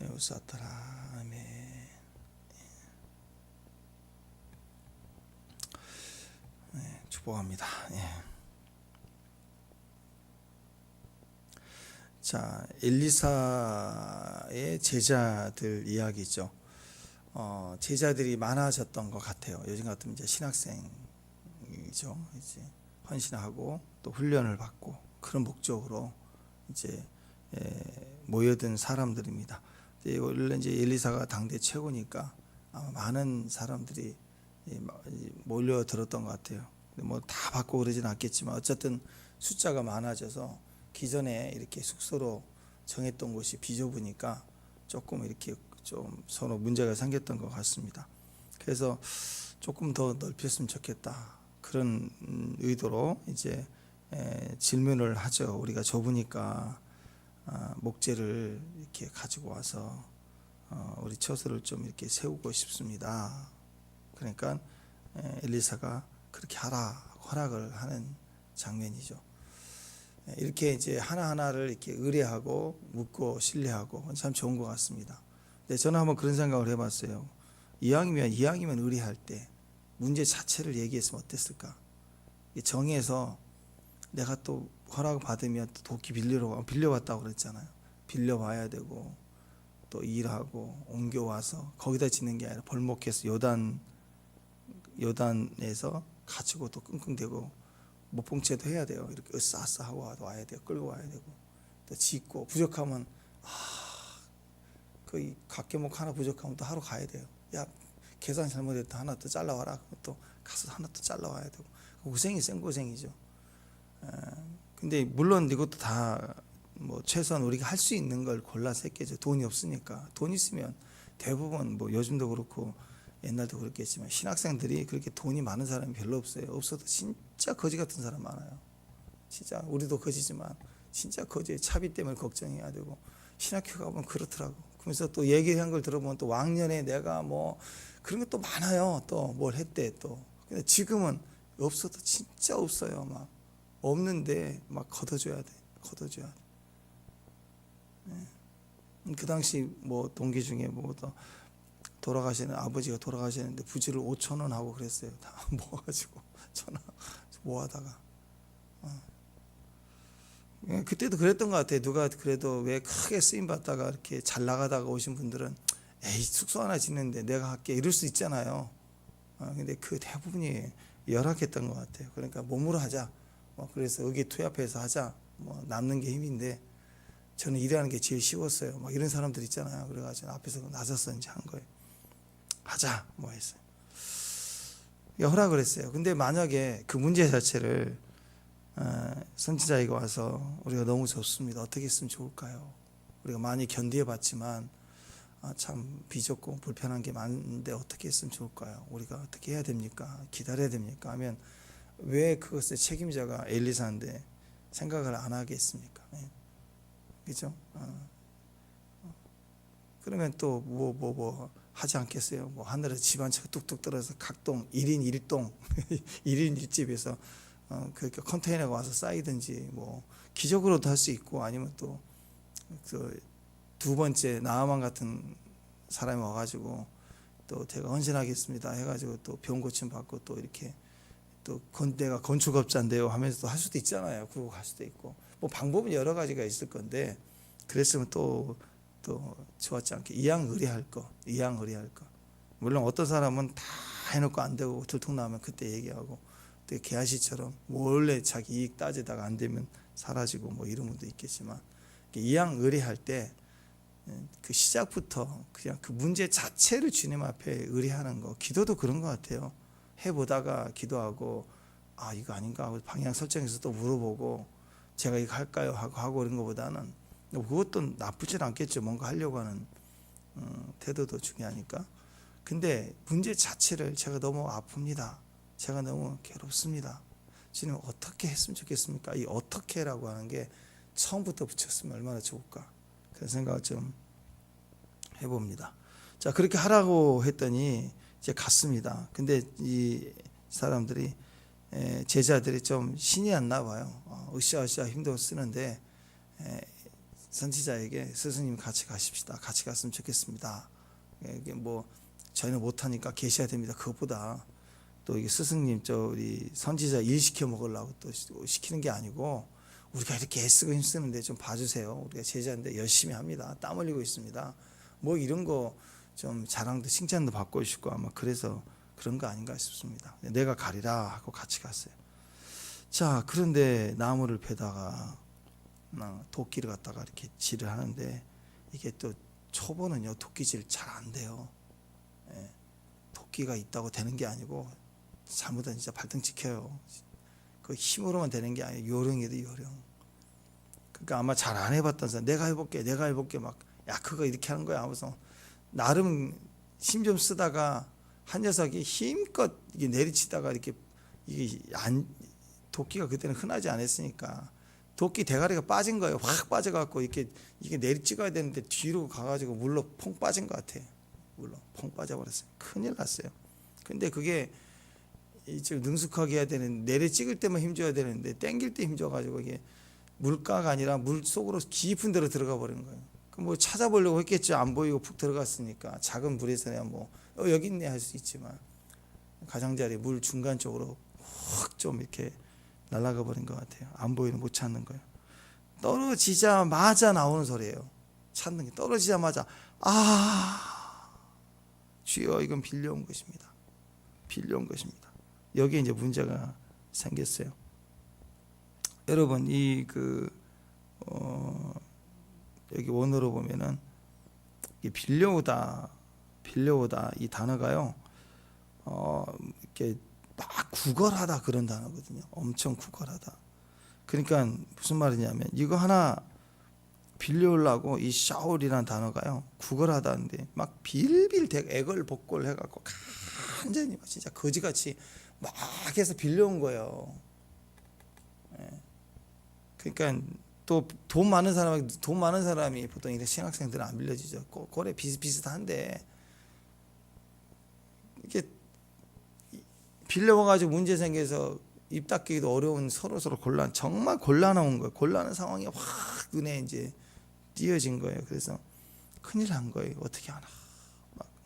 우사타라. 아멘. 축복합니다. 자, 엘리사의 제자들 이야기죠. 제자들이 많아졌던 것 같아요. 요즘 같으면 이제 신학생이죠. 이제 헌신하고 또 훈련을 받고 그런 목적으로 이제 모여든 사람들입니다. 원래 이제 엘리사가 당대 최고니까 아마 많은 사람들이 몰려들었던 것 같아요. 뭐 다 받고 그러진 않겠지만 어쨌든 숫자가 많아져서 기존에 이렇게 숙소로 정했던 곳이 비좁으니까 조금 이렇게 좀 서로 문제가 생겼던 것 같습니다. 그래서 조금 더 넓혔으면 좋겠다, 그런 의도로 이제 질문을 하죠. 우리가 좁으니까 목재를 이렇게 가지고 와서 우리 처소를 좀 이렇게 세우고 싶습니다. 그러니까 엘리사가 그렇게 하라 허락을 하는 장면이죠. 이렇게 이제 하나하나를 이렇게 의뢰하고 묻고 신뢰하고 참 좋은 것 같습니다. 근데 저는 한번 그런 생각을 해봤어요. 이왕이면 의뢰할 때 문제 자체를 얘기했으면 어땠을까? 정해서 내가 또 허락을 받으면 또 도끼 빌려왔다고 그랬잖아요. 빌려와야 되고 또 일하고 옮겨와서 거기다 짓는 게 아니라 벌목해서 요단에서 가지고 또 끙끙대고 목봉채도 해야 돼요. 이렇게 으싸으싸 하고 와야 돼요. 끌고 와야 되고 또 짓고 부족하면 그 각계목 하나 부족하면 또 하러 가야 돼요. 야, 계산 잘못했다, 하나 또 잘라와라. 또 가서 하나 또 잘라와야 되고. 고생이 생고생이죠. 근데 물론 이것도 다 뭐 최소한 우리가 할 수 있는 걸 골라서 했겠죠. 돈이 없으니까. 돈 있으면 대부분 뭐 요즘도 그렇고 옛날도 그렇겠지만 신학생들이 그렇게 돈이 많은 사람이 별로 없어요. 없어도 진짜 거지 같은 사람 많아요. 진짜 우리도 거지지만 진짜 거지의 차비 때문에 걱정해야 되고, 신학교 가보면 그렇더라고. 그래서 또 얘기한 걸 들어보면 또 왕년에 내가 뭐 그런 것도 많아요. 또 뭘 했대 또. 근데 지금은 없어도 진짜 없어요. 막 없는데 막 걷어줘야 돼. 그 당시 뭐 동기 중에 뭐 또 돌아가시는 아버지가 돌아가시는데 부지를 5,000원 하고 그랬어요. 다 모아가지고 전화 모아다가 그때도 그랬던 것 같아요. 누가 그래도 왜 크게 쓰임 받다가 이렇게 잘 나가다가 오신 분들은 에이 숙소 하나 짓는데 내가 할게 이럴 수 있잖아요. 근데 그 대부분이 열악했던 것 같아요. 그러니까 몸으로 하자. 그래서 의기투합해서 하자. 뭐 남는 게 힘인데 저는 일하는 게 제일 쉬웠어요. 막 이런 사람들 있잖아요. 그래가지고 앞에서 나서서 이제 한 거예요. 하자 뭐 했어요. 허락을 했어요. 근데 만약에 그 문제 자체를 선지자에게 와서 우리가 너무 좋습니다, 어떻게 했으면 좋을까요? 우리가 많이 견디해 봤지만 참 비좁고 불편한 게 많은데 어떻게 했으면 좋을까요? 우리가 어떻게 해야 됩니까? 기다려야 됩니까? 하면 왜 그것의 책임자가 엘리사인데 생각을 안 하겠습니까? 그죠? 그러면 또 뭐 하지 않겠어요? 뭐 하늘에서 집 한 채가 뚝뚝 떨어져서 각동 1인 1동 1인 1집에서 그렇게 컨테이너가 와서 쌓이든지 뭐 기적으로도 할 수 있고, 아니면 또 그 두 번째 나아만 같은 사람이 와가지고 또 제가 헌신하겠습니다 해가지고 또 병 고침 받고 또 이렇게 또 내가 건축업자인데요 하면서 또 할 수도 있잖아요. 그러고 갈 수도 있고 뭐 방법은 여러 가지가 있을 건데, 그랬으면 또 좋았지 않게 이양 의뢰할 거. 물론 어떤 사람은 다 해놓고 안 되고 들통 나면 그때 얘기하고, 또 개아시처럼 원래 자기 이익 따지다가 안 되면 사라지고 뭐 이런 분도 있겠지만, 이양 의뢰할 때 그 시작부터 그냥 그 문제 자체를 주님 앞에 의뢰하는 거. 기도도 그런 것 같아요. 해보다가 기도하고 이거 아닌가 하고 방향 설정해서 또 물어보고 제가 이거 할까요 하고 이런 것보다는, 그것도 나쁘진 않겠죠. 뭔가 하려고 하는 태도도 중요하니까. 근데 문제 자체를 제가 너무 아픕니다, 제가 너무 괴롭습니다, 주님 어떻게 했으면 좋겠습니까? 이 어떻게라고 하는 게 처음부터 붙였으면 얼마나 좋을까, 그런 생각을 좀 해봅니다. 자, 그렇게 하라고 했더니 이제 갔습니다. 근데 이 사람들이 제자들이 좀 신이 안 나 봐요. 으쌰으쌰 힘도 쓰는데 선지자에게 스승님 같이 가십시다. 같이 갔으면 좋겠습니다. 이게 뭐 저희는 못하니까 계셔야 됩니다. 그것보다 또 이게 스승님 우리 선지자 일 시켜 먹으려고 또 시키는 게 아니고 우리가 이렇게 애쓰고 힘쓰는데 좀 봐주세요. 우리가 제자인데 열심히 합니다. 땀 흘리고 있습니다. 뭐 이런 거 좀 자랑도 칭찬도 받고 싶고 아마 그래서 그런 거 아닌가 싶습니다. 내가 가리라 하고 같이 갔어요. 자, 그런데 나무를 베다가 도끼를 갖다가 이렇게 질을 하는데 이게 또 초보는요 도끼질 잘 안 돼요. 예, 도끼가 있다고 되는 게 아니고 잘못하면 진짜 발등 찍혀요. 그 힘으로만 되는 게 아니에요. 요령이도 요령. 그러니까 아마 잘 안 해봤던 사람 내가 해볼게 막 야 그거 이렇게 하는 거야 하면서 나름 힘 좀 쓰다가 한 녀석이 힘껏 이게 내리치다가 이렇게 이게 도끼가 그때는 흔하지 않았으니까 도끼 대가리가 빠진 거예요. 확 빠져갖고 이게 내리 찍어야 되는데 뒤로 가가지고 물로 퐁 빠진 것 같아. 물로 퐁 빠져버렸어요. 큰일 났어요. 근데 그게 좀 능숙하게 해야 되는 내리 찍을 때만 힘줘야 되는데 땡길 때 힘줘가지고 이게 물가가 아니라 물 속으로 깊은 데로 들어가 버린 거예요. 뭐 찾아보려고 했겠죠. 안 보이고 푹 들어갔으니까 작은 물에서야 뭐 여기 있네 할 수 있지만 가장자리 물 중간 쪽으로 확 좀 이렇게 날아가 버린 것 같아요. 안 보이는 못 찾는 거예요. 떨어지자마자 나오는 소리예요. 찾는 게 떨어지자마자 주여 이건 빌려온 것입니다. 빌려온 것입니다. 여기에 이제 문제가 생겼어요. 여러분 여기 원어로 보면은 빌려오다 이 단어가요. 이렇게 막 구걸하다 그런 단어거든요. 엄청 구걸하다. 그러니까 무슨 말이냐면 이거 하나 빌려오려고 이 샤울이라는 단어가요. 구걸하다는데 막 빌빌 대고 애걸복걸 해갖고 완전히 진짜 거지같이 막 해서 빌려온 거예요. 그러니까 또 돈 많은 사람이 보통 이런 신학생들은 안 빌려주죠. 고래 비슷비슷한데 이게 빌려와가지고 문제 생겨서 입 닫기도 어려운 서로 정말 곤란한 거예요. 곤란한 상황이 확 눈에 이제 띄어진 거예요. 그래서 큰일 난 거예요. 어떻게 하나.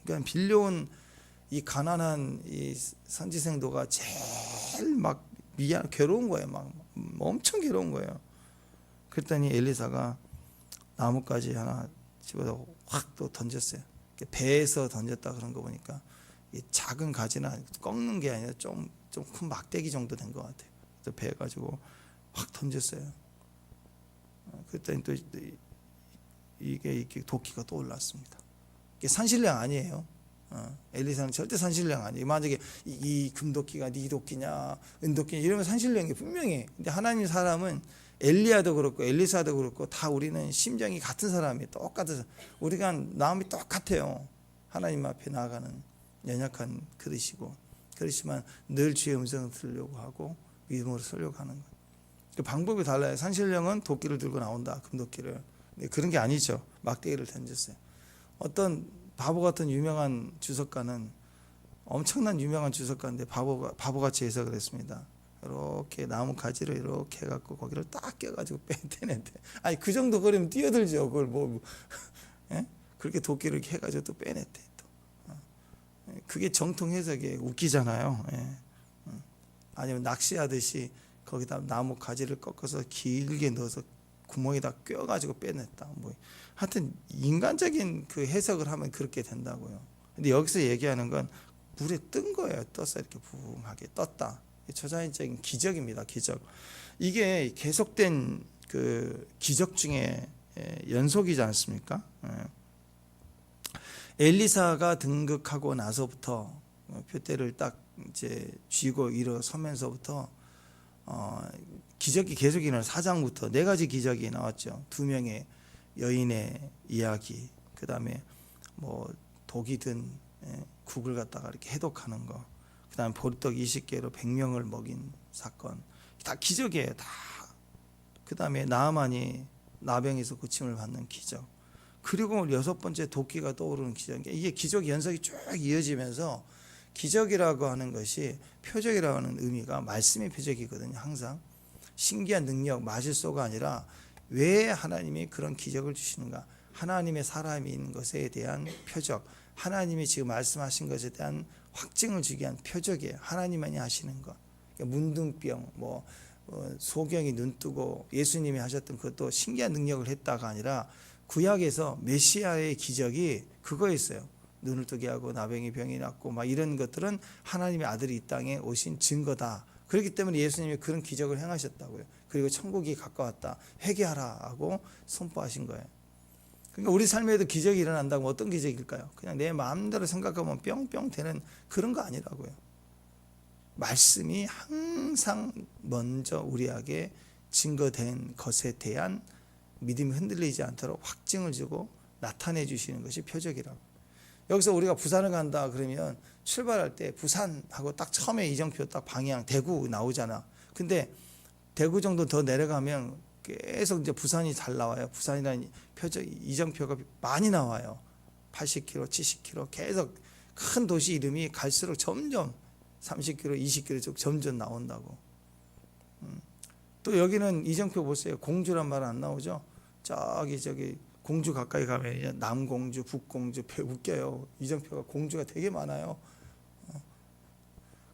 그러니까 빌려온 이 가난한 이 선지생도가 제일 막 괴로운 거예요. 막 엄청 괴로운 거예요. 그랬더니 엘리사가 나뭇가지 하나 집어서 확 또 던졌어요. 배에서 던졌다 그런 거 보니까 이 작은 가지나 꺾는 게 아니라 좀 큰 막대기 정도 된 것 같아요. 그래서 배 가지고 확 던졌어요. 그랬더니 또 이게 도끼가 또 올랐습니다. 이게 산신령 아니에요. 엘리사는 절대 산신령 아니에요. 만약에 이 금도끼가 네 도끼냐 은도끼냐 이러면 산신령이 분명히. 근데 하나님 사람은 엘리야도 그렇고 엘리사도 그렇고 다 우리는 심정이 같은 사람이 똑같아서 우리가 마음이 똑같아요. 하나님 앞에 나아가는 연약한 그릇이고 그렇지만 늘 주의 음성을 들으려고 하고 믿음으로 쓰려고 하는 거예요. 그 방법이 달라요. 산신령은 도끼를 들고 나온다. 금도끼를. 근데 그런 게 아니죠. 막대기를 던졌어요. 어떤 바보 같은 유명한 주석가는 엄청난 유명한 주석가인데 바보같이 해석을 했습니다. 이렇게 나무 가지를 이렇게 해갖고 거기를 딱 껴가지고 빼내는데 아니 그 정도 거리면 뛰어들죠. 그걸 예? 그렇게 도끼를 이렇게 해가지고 또 빼냈대. 또 그게 정통 해석이 웃기잖아요. 예. 아니면 낚시하듯이 거기다 나무 가지를 꺾어서 길게 넣어서 구멍에다 껴가지고 빼냈다. 뭐 하여튼 인간적인 그 해석을 하면 그렇게 된다고요. 근데 여기서 얘기하는 건 물에 뜬 거예요. 떠서 이렇게 부흥하게 떴다. 초자연적인 기적입니다. 기적. 이게 계속된 그 기적 중에 연속이지 않습니까? 엘리사가 등극하고 나서부터 푯대를 딱 이제 쥐고 일어서면서부터 기적이 계속 일어나는 4장부터 4가지 기적이 나왔죠. 2명의 여인의 이야기, 그 다음에 뭐 독이 든 국을 갖다가 이렇게 해독하는 거, 그 다음에 보리떡 20개로 100명을 먹인 사건, 다 기적이에요. 다. 그 다음에 나아만이 나병에서 고침을 받는 기적, 그리고 6번째 도끼가 떠오르는 기적. 이게 기적 연속이 쭉 이어지면서 기적이라고 하는 것이 표적이라고 하는 의미가 말씀의 표적이거든요. 항상 신기한 능력, 마실소가 아니라 왜 하나님이 그런 기적을 주시는가? 하나님의 사람인 것에 대한 표적, 하나님이 지금 말씀하신 것에 대한 확증을 주기 위한 표적이에요. 하나님만이 하시는 것. 그러니까 문둥병, 소경이 눈 뜨고 예수님이 하셨던 그것도 신기한 능력을 했다가 아니라 구약에서 메시아의 기적이 그거였어요. 눈을 뜨게 하고 나병이 병이 낫고 막 이런 것들은 하나님의 아들이 이 땅에 오신 증거다. 그렇기 때문에 예수님이 그런 기적을 행하셨다고요. 그리고 천국이 가까웠다. 회개하라 하고 선포하신 거예요. 그러니까 우리 삶에도 기적이 일어난다면 어떤 기적일까요? 그냥 내 마음대로 생각하면 뿅뿅 되는 그런 거 아니라고요. 말씀이 항상 먼저 우리에게 증거된 것에 대한 믿음이 흔들리지 않도록 확증을 주고 나타내 주시는 것이 표적이라고. 여기서 우리가 부산을 간다 그러면 출발할 때 부산하고 딱 처음에 이정표 딱 방향 대구 나오잖아. 근데 대구 정도 더 내려가면 계속 이제 부산이 잘 나와요. 부산이라는 표적 이정표가 많이 나와요. 80km, 70km 계속 큰 도시 이름이 갈수록 점점 30km, 20km 쭉 점점 나온다고. 또 여기는 이정표 보세요. 공주란 말 안 나오죠? 저기 공주 가까이 가면 남공주, 북공주 웃겨요. 이정표가 공주가 되게 많아요.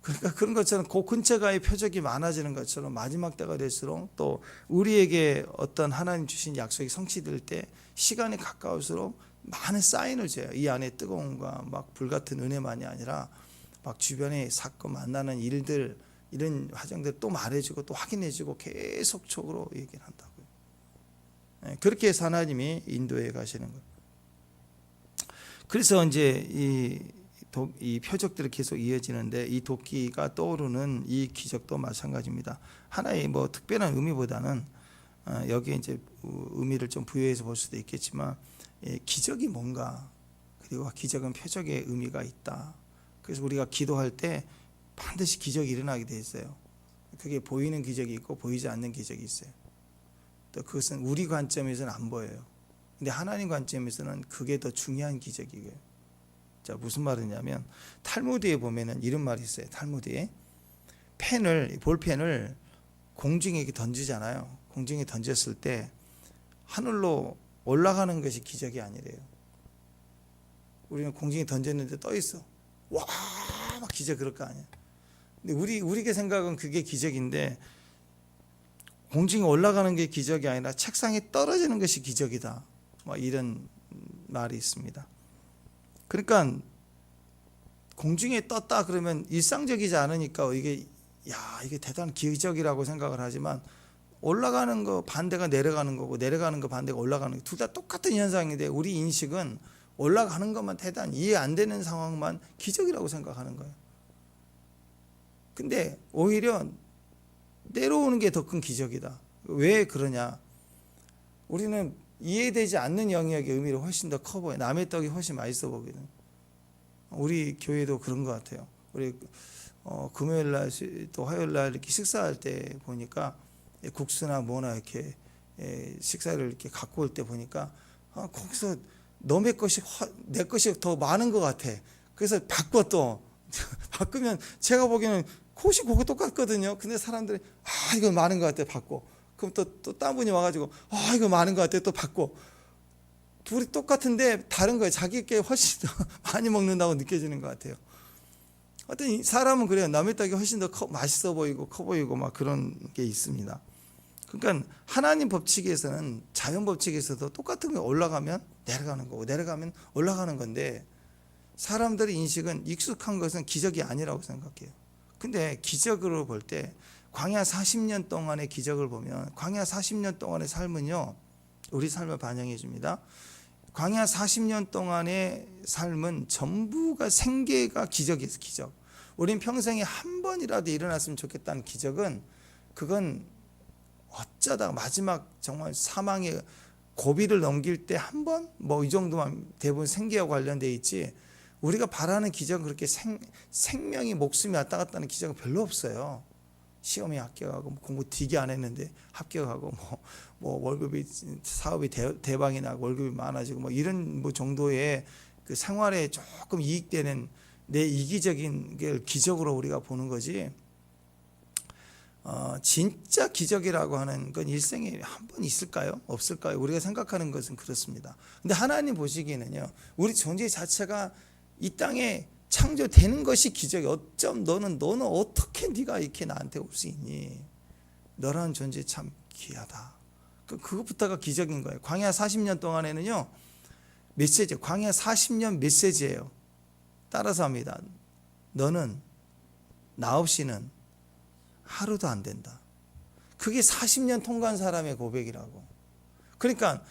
그러니까 그런 것처럼 그 근처가의 표적이 많아지는 것처럼 마지막 때가 될수록 또 우리에게 어떤 하나님 주신 약속이 성취될 때 시간이 가까울수록 많은 사인을 줘요. 이 안에 뜨거움과 막 불같은 은혜만이 아니라 막 주변에 사건 만나는 일들 이런 화정들 또 말해주고 또 확인해주고 계속적으로 얘기를 한다고요. 그렇게 해서 하나님이 인도해 가시는 거예요. 그래서 이제 이 표적들이 계속 이어지는데 이 도끼가 떠오르는 이 기적도 마찬가지입니다. 하나의 특별한 의미보다는 여기에 이제 의미를 좀 부여해서 볼 수도 있겠지만 기적이 뭔가 그리고 기적은 표적의 의미가 있다. 그래서 우리가 기도할 때 반드시 기적이 일어나게 돼 있어요. 그게 보이는 기적이 있고 보이지 않는 기적이 있어요. 또 그것은 우리 관점에서는 안 보여요. 근데 하나님 관점에서는 그게 더 중요한 기적이에요. 자, 무슨 말이냐면 탈무드에 보면은 이런 말이 있어요. 탈무드에 볼펜을 공중에 던지잖아요. 공중에 던졌을 때 하늘로 올라가는 것이 기적이 아니래요. 우리는 공중에 던졌는데 떠 있어. 와, 막 기적 그럴 거 아니야. 근데 우리의 생각은 그게 기적인데 공중에 올라가는 게 기적이 아니라 책상에 떨어지는 것이 기적이다. 이런 말이 있습니다. 그러니까 공중에 떴다 그러면 일상적이지 않으니까 이게 대단한 기적이라고 생각을 하지만 올라가는 거 반대가 내려가는 거고 내려가는 거 반대가 올라가는 거 둘 다 똑같은 현상인데 우리 인식은 올라가는 것만 대단히 이해 안 되는 상황만 기적이라고 생각하는 거예요. 근데 오히려 내려오는 게 더 큰 기적이다. 왜 그러냐? 우리는 이해되지 않는 영역의 의미를 훨씬 더 커 보여요. 남의 떡이 훨씬 맛있어 보거든. 우리 교회도 그런 것 같아요. 우리 금요일 날 또 화요일 날 이렇게 식사할 때 보니까 국수나 뭐나 이렇게 식사를 이렇게 갖고 올 때 보니까 거기서 너의 것이 내 것이 더 많은 것 같아. 그래서 바꿔 또 바꾸면 제가 보기에는 혹시 그거 똑같거든요. 근데 사람들이 이거 많은 것 같아 바꿔. 그럼 또 딴 분이 와가지고 이거 많은 것 같아 또 바꿔. 둘이 똑같은데 다른 거예요. 자기께 훨씬 더 많이 먹는다고 느껴지는 것 같아요. 어떤 사람은 그래요. 남의 떡이 훨씬 더 맛있어 보이고 커 보이고 막 그런 게 있습니다. 그러니까 하나님 법칙에서는 자연 법칙에서도 똑같은 게 올라가면 내려가는 거고 내려가면 올라가는 건데 사람들의 인식은 익숙한 것은 기적이 아니라고 생각해요. 근데 기적으로 볼 때 광야 40년 동안의 기적을 보면 광야 40년 동안의 삶은요. 우리 삶을 반영해 줍니다. 광야 40년 동안의 삶은 전부가 생계가 기적이었어요. 기적. 우린 평생에 한 번이라도 일어났으면 좋겠다는 기적은 그건 어쩌다 마지막 정말 사망의 고비를 넘길 때 한 번? 이 정도만 대부분 생계와 관련돼 있지 우리가 바라는 기적은 그렇게 생명이 목숨이 왔다 갔다 하는 기적은 별로 없어요. 시험에 합격하고 공부 되게 안 했는데 합격하고 월급이 사업이 대박이 나고 월급이 많아지고 이런 정도의 그 생활에 조금 이익되는 내 이기적인 게 기적으로 우리가 보는 거지. 진짜 기적이라고 하는 건 일생에 한 번 있을까요? 없을까요? 우리가 생각하는 것은 그렇습니다. 근데 하나님 보시기에는요, 우리 존재 자체가 이 땅에 창조되는 것이 기적이. 어쩜 너는 어떻게 네가 이렇게 나한테 올 수 있니? 너라는 존재 참 귀하다. 그것부터가 기적인 거예요. 광야 40년 동안에는요, 메시지, 광야 40년 메시지예요. 따라서 합니다. 너는 나 없이는 하루도 안 된다. 그게 40년 통과한 사람의 고백이라고. 그러니까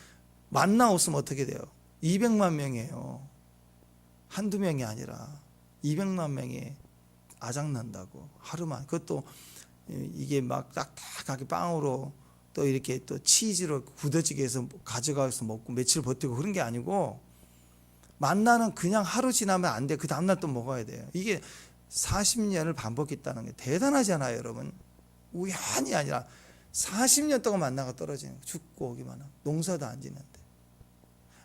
만나 없으면 어떻게 돼요? 200만 명이에요. 한두 명이 아니라 200만 명이 아작난다고. 하루만. 그것도 이게 막 딱딱하게 빵으로 또 이렇게 또 치즈로 굳어지게 해서 가져가서 먹고 며칠 버티고 그런 게 아니고, 만나는 그냥 하루 지나면 안 돼. 그 다음날 또 먹어야 돼요. 이게 40년을 반복했다는 게 대단하잖아요, 여러분. 우연이 아니라 40년 동안 만나가 떨어지는 거. 죽고 오기만 하고 농사도 안 지는데.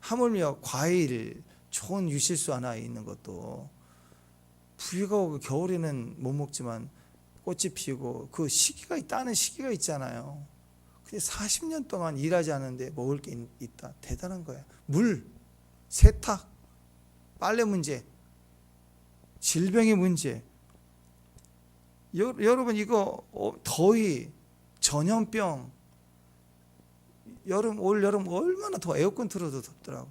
하물며 과일, 좋은 유실수 하나 있는 것도 비가 오고 겨울에는 못 먹지만 꽃이 피고 그 시기가 따는 시기가 있잖아요. 근데 40년 동안 일하지 않는데 먹을 게 있다. 대단한 거야. 물, 세탁, 빨래 문제, 질병의 문제. 여러분 이거 더위, 전염병, 올 여름 얼마나 더 에어컨 틀어도 덥더라고.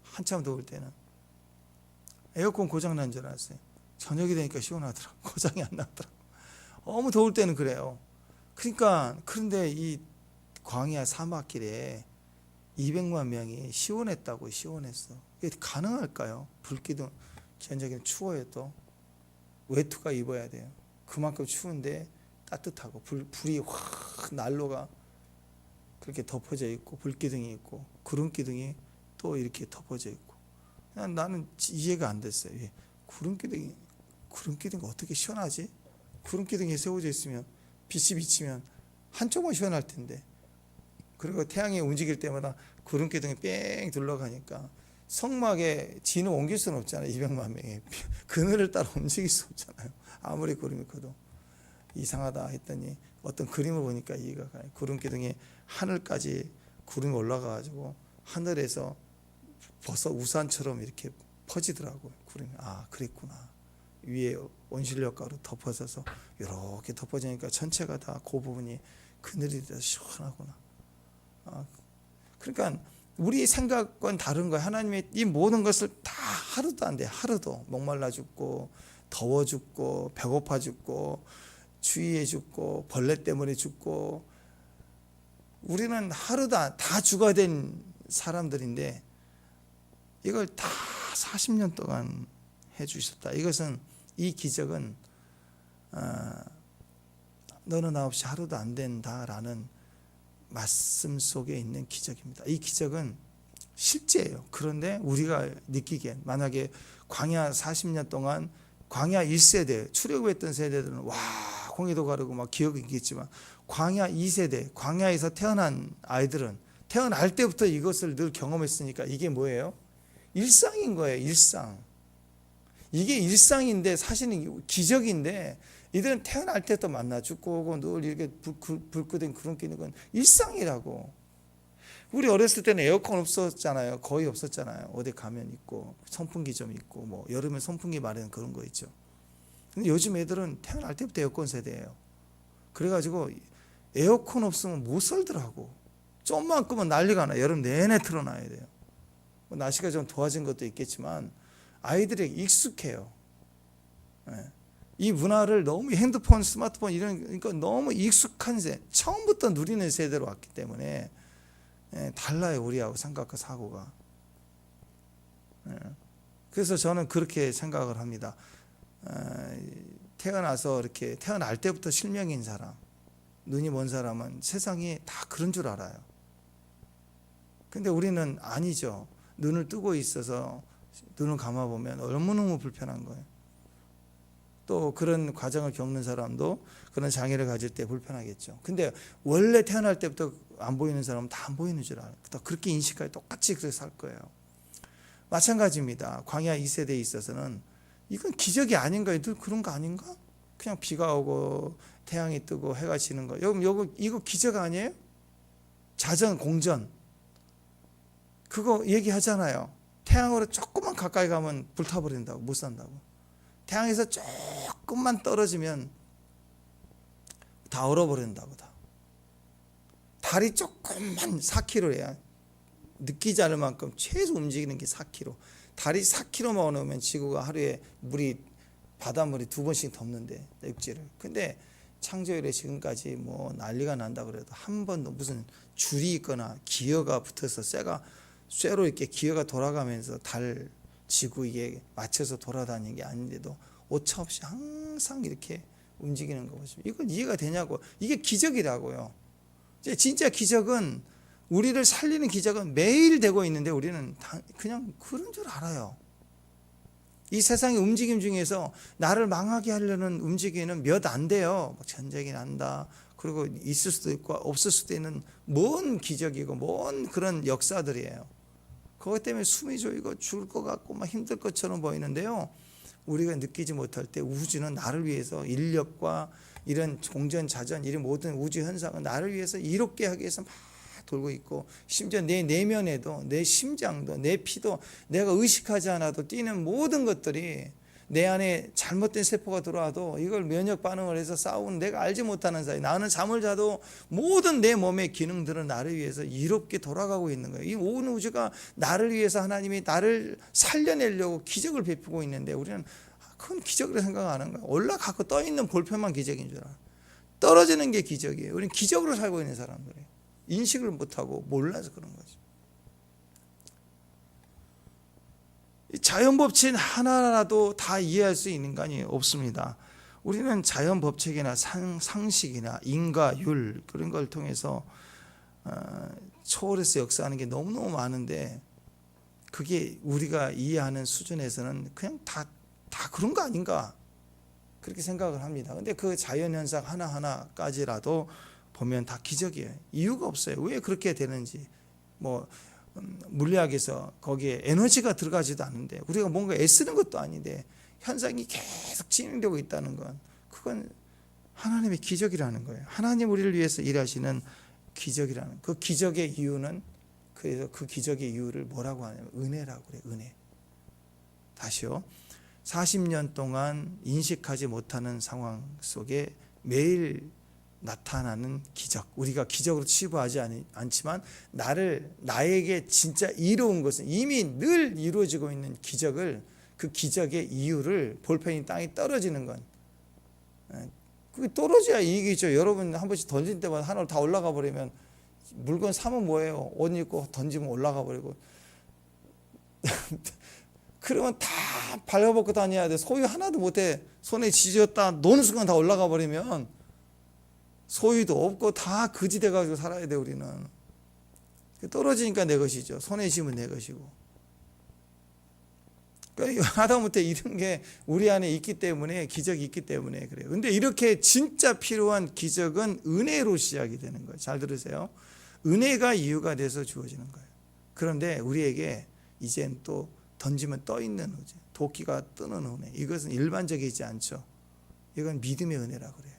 한참 더울 때는 에어컨 고장 난 줄 알았어요. 저녁이 되니까 시원하더라고. 고장이 안 나더라고. 너무 더울 때는 그래요. 그러니까 그런데 이 광야 사막길에 200만 명이 시원했다고. 시원했어. 이게 가능할까요? 불기둥 저녁에는 추워요. 또 외투가 입어야 돼요. 그만큼 추운데 따뜻하고 불이 확 난로가 그렇게 덮어져 있고 불기둥이 있고 구름기둥이 또 이렇게 덮어져 있고. 나는 이해가 안 됐어요. 구름기둥이 어떻게 시원하지? 구름기둥이 세워져 있으면 빛이 비치면 한쪽만 시원할 텐데. 그리고 태양이 움직일 때마다 구름기둥이 뺑 둘러가니까 성막에 진을 옮길 수는 없잖아요. 200만 명이 그늘을 따라 움직일 수 없잖아요. 아무리 구름이 커도. 이상하다 했더니 어떤 그림을 보니까 이해가 가요. 구름기둥이 하늘까지 구름이 올라가가지고 하늘에서 벌써 우산처럼 이렇게 퍼지더라고요. 구름이. 그랬구나. 위에 온실력가로 덮어져서 이렇게 덮어지니까 전체가 다 그 부분이 그늘이 돼서 시원하구나. 그러니까 우리 생각과는 다른 거예요. 하나님의 이 모든 것을 다 하루도 안 돼. 하루도 목말라 죽고 더워 죽고 배고파 죽고 추위에 죽고 벌레 때문에 죽고, 우리는 하루도 다 죽어야 된 사람들인데 이걸 다 40년 동안 해주셨다. 이것은, 이 기적은 너는 나 없이 하루도 안 된다라는 말씀 속에 있는 기적입니다. 이 기적은 실제예요. 그런데 우리가 느끼기엔, 만약에 광야 40년 동안 광야 1세대 출애굽했던 세대들은 와 공의도 가르고 막 기억이 있겠지만, 광야 2세대 광야에서 태어난 아이들은 태어날 때부터 이것을 늘 경험했으니까 이게 뭐예요? 일상인 거예요. 일상. 이게 일상인데 사실은 기적인데, 이들은 태어날 때부터 만나 죽고 오고 늘 이렇게 불 끄던 구름 끼는 건 일상이라고. 우리 어렸을 때는 에어컨 없었잖아요. 거의 없었잖아요. 어디 가면 있고 선풍기 좀 있고 뭐 여름에 선풍기 마련 그런 거 있죠. 근데 요즘 애들은 태어날 때부터 에어컨 세대예요. 그래가지고 에어컨 없으면 못 살더라고. 좀만 끄면 난리가 나. 여름 내내 틀어놔야 돼요. 뭐 날씨가 좀 더워진 것도 있겠지만 아이들이 익숙해요. 이 문화를 너무 핸드폰, 스마트폰 이런 거 너무 익숙한 처음부터 누리는 세대로 왔기 때문에 달라요. 우리하고 생각과 사고가. 그래서 저는 그렇게 생각을 합니다. 태어나서 이렇게 태어날 때부터 실명인 사람, 눈이 먼 사람은 세상이 다 그런 줄 알아요. 근데 우리는 아니죠. 눈을 뜨고 있어서 눈을 감아보면 너무너무 불편한 거예요. 또 그런 과정을 겪는 사람도 그런 장애를 가질 때 불편하겠죠. 근데 원래 태어날 때부터 안 보이는 사람은 다 안 보이는 줄 알아요. 그렇게 인식하고 똑같이 그렇게 살 거예요. 마찬가지입니다. 광야 2세대에 있어서는 이건 기적이 아닌가요? 늘 그런 거 아닌가? 그냥 비가 오고 태양이 뜨고 해가 지는 거. 여러분 이거 기적 아니에요? 자전 공전 그거 얘기하잖아요. 태양으로 조금만 가까이 가면 불타버린다고, 못 산다고. 태양에서 조금만 떨어지면 다 얼어버린다고. 다. 달이 조금만 4km래야. 느끼지 않을 만큼 최소 움직이는 게 4km. 달이 4km만 오면 지구가 하루에 바닷물이 2번씩 덮는데, 육지를. 근데 창조 이래 지금까지 뭐 난리가 난다 그래도 한 번도 무슨 줄이 있거나 기어가 붙어서 쇠로 이렇게 기어가 돌아가면서 달 지구 이게 맞춰서 돌아다니는 게 아닌데도 오차 없이 항상 이렇게 움직이는 거 보시면 이건 이해가 되냐고. 이게 기적이라고요. 진짜 기적은, 우리를 살리는 기적은 매일 되고 있는데 우리는 그냥 그런 줄 알아요. 이 세상의 움직임 중에서 나를 망하게 하려는 움직임은 몇 안 돼요. 전쟁이 난다. 그리고 있을 수도 있고 없을 수도 있는 뭔 기적이고 뭔 그런 역사들이에요. 그것 때문에 숨이 조이고 죽을 것 같고 막 힘들 것처럼 보이는데요. 우리가 느끼지 못할 때 우주는 나를 위해서 인력과 이런 공전, 자전, 이런 모든 우주 현상은 나를 위해서 이롭게 하기 위해서 막 돌고 있고, 심지어 내 내면에도, 내 심장도, 내 피도, 내가 의식하지 않아도 뛰는 모든 것들이, 내 안에 잘못된 세포가 들어와도 이걸 면역 반응을 해서 싸우는, 내가 알지 못하는 사이, 나는 잠을 자도 모든 내 몸의 기능들은 나를 위해서 이롭게 돌아가고 있는 거예요. 이 온 우주가 나를 위해서 하나님이 나를 살려내려고 기적을 베푸고 있는데 우리는 그건 기적으로 생각 안 하는 거예요. 올라가고 떠 있는 볼펜만 기적인 줄 알아요. 떨어지는 게 기적이에요. 우리는 기적으로 살고 있는 사람들이에요. 인식을 못하고 몰라서 그런 거죠. 자연 법칙 하나라도 다 이해할 수 있는 거 아니에요? 없습니다. 우리는 자연 법칙이나 상식이나 인과율 그런 걸 통해서 초월해서 역사하는 게 너무너무 많은데, 그게 우리가 이해하는 수준에서는 그냥 다 그런 거 아닌가 그렇게 생각을 합니다. 근데 그 자연현상 하나하나까지라도 보면 다 기적이에요. 이유가 없어요. 왜 그렇게 되는지. 물리학에서 거기에 에너지가 들어가지도 않는데, 우리가 뭔가 애쓰는 것도 아닌데 현상이 계속 진행되고 있다는 건, 그건 하나님의 기적이라는 거예요. 하나님 우리를 위해서 일하시는 기적이라는, 그 기적의 이유는, 그래서 그 기적의 이유를 뭐라고 하냐면 은혜라고 그래요. 은혜. 다시요. 40년 동안 인식하지 못하는 상황 속에 매일 나타나는 기적, 우리가 기적으로 치부하지 않지만 나에게 진짜 이루어온 것은 이미 늘 이루어지고 있는 기적을, 그 기적의 이유를, 볼펜이 땅에 떨어지는 건, 그게 떨어져야 이익이죠. 여러분 한 번씩 던질 때마다 하늘로 다 올라가 버리면, 물건 사면 뭐예요? 옷 입고 던지면 올라가 버리고 그러면 다 발려벗고 다녀야 돼. 소유 하나도 못해. 손에 쥐었다 노는 순간 다 올라가 버리면 소유도 없고 다 거지 돼가지고 살아야 돼. 우리는 떨어지니까 내 것이죠. 손에 쥐면 내 것이고. 그러니까 하다못해 이런 게 우리 안에 있기 때문에, 기적이 있기 때문에 그래요. 근데 이렇게 진짜 필요한 기적은 은혜로 시작이 되는 거예요. 잘 들으세요. 은혜가 이유가 돼서 주어지는 거예요. 그런데 우리에게 이젠 또 던지면 떠 있는 은혜, 도끼가 뜨는 은혜, 이것은 일반적이지 않죠. 이건 믿음의 은혜라고 그래요.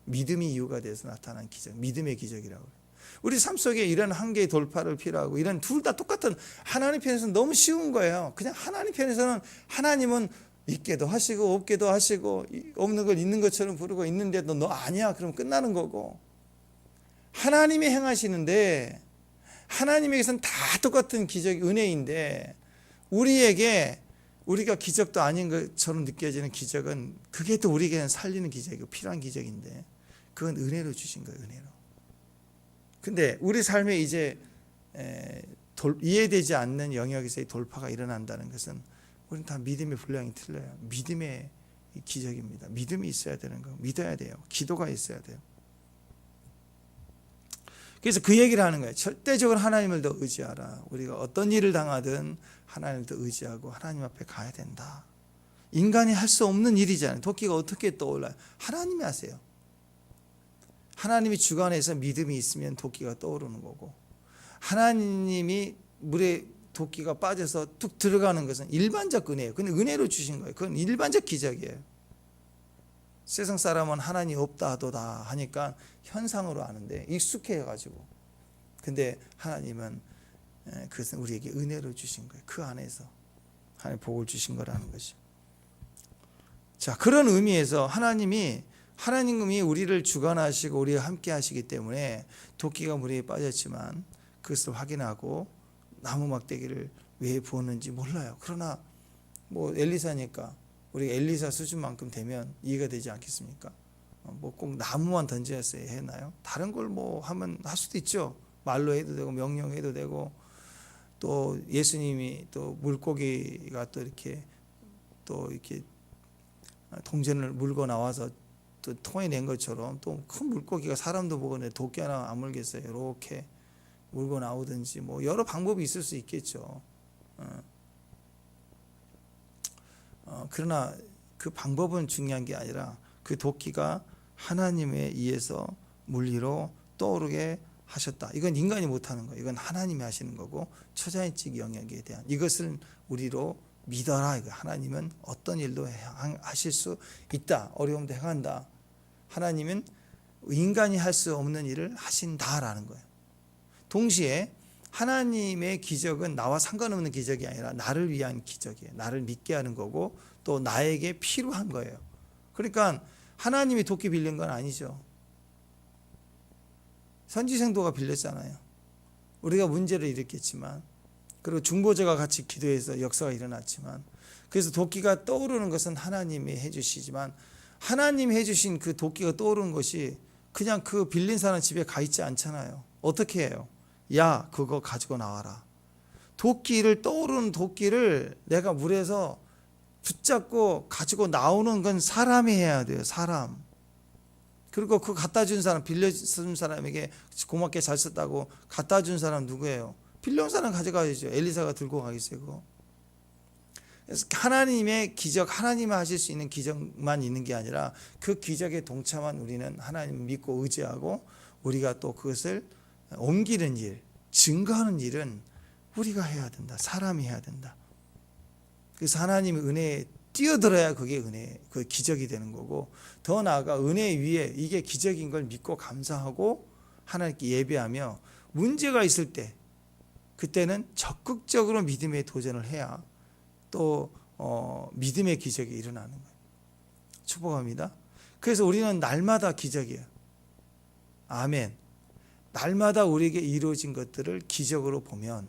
믿음이 이유가 돼서 나타난 기적, 믿음의 기적이라고 그래요. 우리 삶 속에 이런 한계의 돌파를 필요하고, 이런 둘 다 똑같은, 하나님 편에서는 너무 쉬운 거예요. 그냥 하나님 편에서는 하나님은 있게도 하시고 없게도 하시고, 없는 걸 있는 것처럼 부르고, 있는데도 너 아니야 그러면 끝나는 거고, 하나님이 행하시는데 하나님에게서는 다 똑같은 기적이 은혜인데, 우리가 기적도 아닌 것처럼 느껴지는 기적은, 그게 또 우리에게는 살리는 기적이고 필요한 기적인데, 그건 은혜로 주신 거예요. 은혜로. 근데 우리 삶에 이제 이해되지 않는 영역에서의 돌파가 일어난다는 것은, 우리는 다 믿음의 분량이 틀려요. 믿음의 기적입니다. 믿음이 있어야 되는 거, 믿어야 돼요. 기도가 있어야 돼요. 그래서 그 얘기를 하는 거예요. 절대적으로 하나님을 더 의지하라. 우리가 어떤 일을 당하든 하나님을 더 의지하고 하나님 앞에 가야 된다. 인간이 할 수 없는 일이잖아요. 도끼가 어떻게 떠올라요? 하나님이 하세요. 하나님이 주관해서 믿음이 있으면 도끼가 떠오르는 거고, 하나님이 물에 도끼가 빠져서 뚝 들어가는 것은 일반적 은혜예요. 근데 은혜로 주신 거예요. 그건 일반적 기적이에요. 세상 사람은 하나님 없다 하도다 하니까 현상으로 아는데 익숙해가지고. 근데 하나님은 그것은 우리에게 은혜로 주신 거예요. 그 안에서 하나님 복을 주신 거라는 것이죠. 자, 그런 의미에서 하나님이 우리를 주관하시고 우리와 함께 하시기 때문에 도끼가 물에 빠졌지만 그것을 확인하고 나무 막대기를 왜 부었는지 몰라요. 그러나 뭐 엘리사니까 우리 엘리사 수준만큼 되면 이해가 되지 않겠습니까? 뭐 꼭 나무만 던져야 했나요? 다른 걸 뭐 하면 할 수도 있죠. 말로 해도 되고 명령해도 되고, 또 예수님이 또 물고기가 또 이렇게 동전을 물고 나와서 또 통에 낸 것처럼 또 큰 물고기가 사람도 먹었는데 도끼 하나 안 물겠어요. 이렇게 물고 나오든지 뭐 여러 방법이 있을 수 있겠죠. 그러나 그 방법은 중요한 게 아니라 그 도끼가 하나님에 의해서 물리로 떠오르게 하셨다. 이건 인간이 못하는 거예요. 이건 하나님이 하시는 거고, 초자연적 영역에 대한 이것을 우리로 믿어라. 하나님은 어떤 일도 하실 수 있다. 어려움도 행한다. 하나님은 인간이 할 수 없는 일을 하신다라는 거예요. 동시에 하나님의 기적은 나와 상관없는 기적이 아니라 나를 위한 기적이에요. 나를 믿게 하는 거고 또 나에게 필요한 거예요. 그러니까 하나님이 도끼 빌린 건 아니죠. 선지생도가 빌렸잖아요. 우리가 문제를 일으켰지만, 그리고 중보자가 같이 기도해서 역사가 일어났지만, 그래서 도끼가 떠오르는 것은 하나님이 해주시지만, 하나님이 해주신 그 도끼가 떠오르는 것이 그냥 그 빌린 사람 집에 가 있지 않잖아요. 어떻게 해요? 야, 그거 가지고 나와라. 떠오르는 도끼를 내가 물에서 붙잡고 가지고 나오는 건 사람이 해야 돼요. 사람. 그리고 그 갖다 준 사람, 빌려준 사람에게 고맙게 잘 썼다고 갖다 준 사람 누구예요? 빌려온 사람 가져가야죠. 엘리사가 들고 가겠어요, 그거. 그래서 하나님의 기적, 하나님이 하실 수 있는 기적만 있는 게 아니라 그 기적에 동참한 우리는 하나님을 믿고 의지하고 우리가 또 그것을 옮기는 일, 증거하는 일은 우리가 해야 된다. 사람이 해야 된다. 그래서 하나님의 은혜에 뛰어들어야 그게 은혜, 그 기적이 되는 거고, 더 나아가 은혜 위에 이게 기적인 걸 믿고 감사하고 하나님께 예배하며 문제가 있을 때 그때는 적극적으로 믿음의 도전을 해야 또 믿음의 기적이 일어나는 거예요. 축복합니다. 그래서 우리는 날마다 기적이에요. 아멘. 날마다 우리에게 이루어진 것들을 기적으로 보면,